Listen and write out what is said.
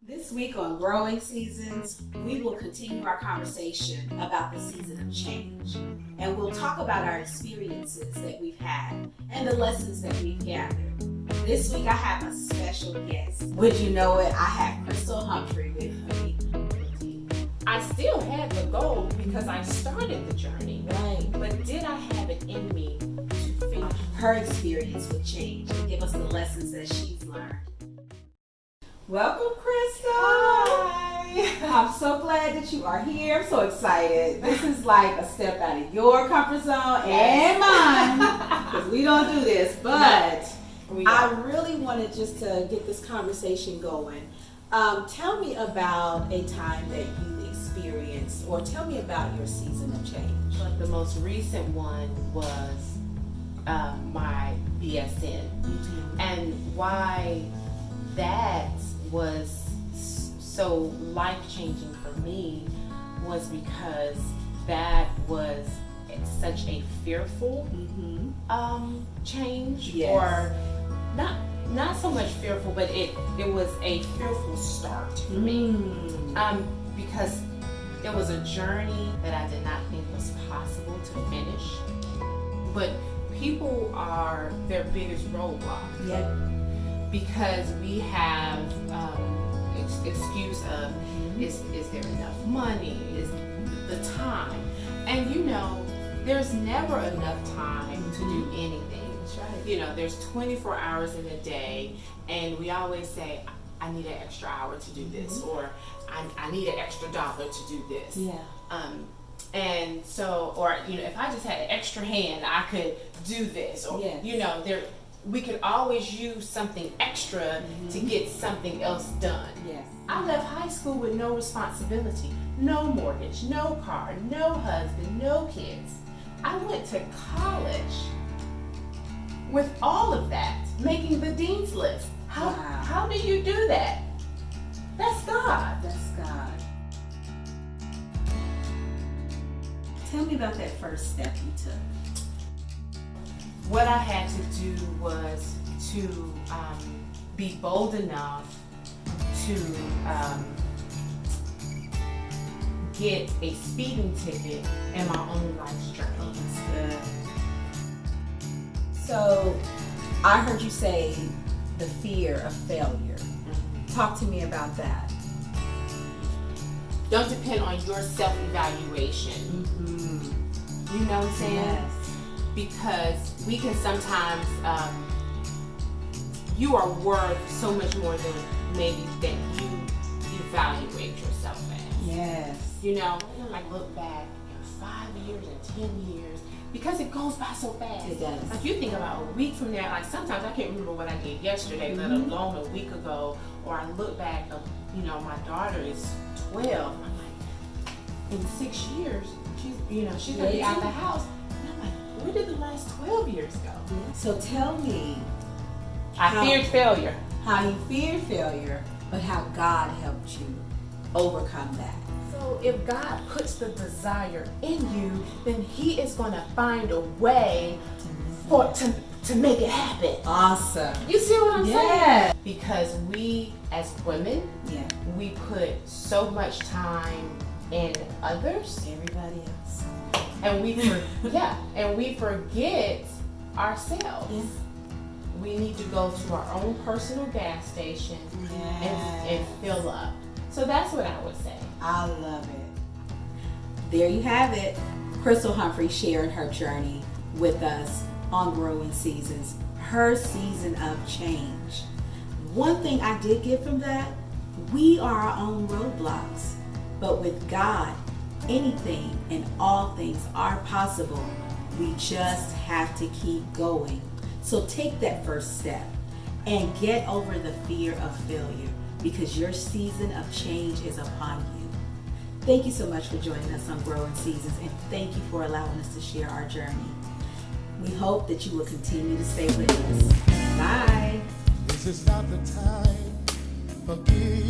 This week on Growing Seasons, we will continue our conversation about the season of change. And we'll talk about our experiences that we've had and the lessons that we've gathered. This week I have a special guest. Would you know it? I have Krystal Humphrey with me. I still had the goal because I started the journey. Right. But did I have it in me to finish? Her experience with change and give us the lessons that she's learned. Welcome, Krystal. Hi. I'm so glad that you are here. I'm so excited. This is like a step out of your comfort zone and mine because we don't do this. But I really wanted just to get this conversation going. Tell me about a time that you experienced, or tell me about your season of change. But the most recent one was my BSN. And why that was so life-changing for me was because that was such a fearful change. Yes. Or not so much fearful, but it was a fearful start for me. Because it was a journey that I did not think was possible to finish. But people are their biggest roadblock. Yeah. Because we have excuse of is there enough money, is the time, and there's never enough time to do anything. That's right. There's 24 hours in a day, and we always say I need an extra hour to do this, or I need an extra dollar to do this. Yeah. And so, or if I just had an extra hand, I could do this, or we could always use something extra to get something else done. Yes. I left high school with no responsibility, no mortgage, no car, no husband, no kids. I went to college with all of that, making the dean's list. How do you do that? That's God. That's God. Tell me about that first step you took. What I had to do was to be bold enough to get a speeding ticket in my own life's journey. That's good. So, I heard you say the fear of failure. Talk to me about that. Don't depend on your self-evaluation. You know what I'm saying? Yes. Because we can sometimes, you are worth so much more than maybe that you evaluate yourself as. Yes. Like look back in 5 years and 10 years, because it goes by so fast. It does. Like you think about a week from now, like sometimes I can't remember what I did yesterday, let alone a week ago, or I look back, my daughter is 12, I'm like, in 6 years, she's gonna be out the house. Where did the last 12 years go? So tell me I feared failure. how you feared failure, but how God helped you overcome that. So if God puts the desire in you, then He is going to find a way to make it happen. Awesome. You see what I'm Yeah. saying? Because we as women, we put so much time in others. Everybody else. And we forget ourselves. Yeah. We need to go to our own personal gas station and fill up. So that's what I would say. I love it. There you have it. Krystal Humphrey sharing her journey with us on Growing Seasons, her season of change. One thing I did get from that, we are our own roadblocks, but with God, anything and all things are possible. We just have to keep going. So take that first step and get over the fear of failure, because your season of change is upon you. Thank you so much for joining us on Growing Seasons, and thank you for allowing us to share our journey. We hope that you will continue to stay with us. Bye. This is not the time for giving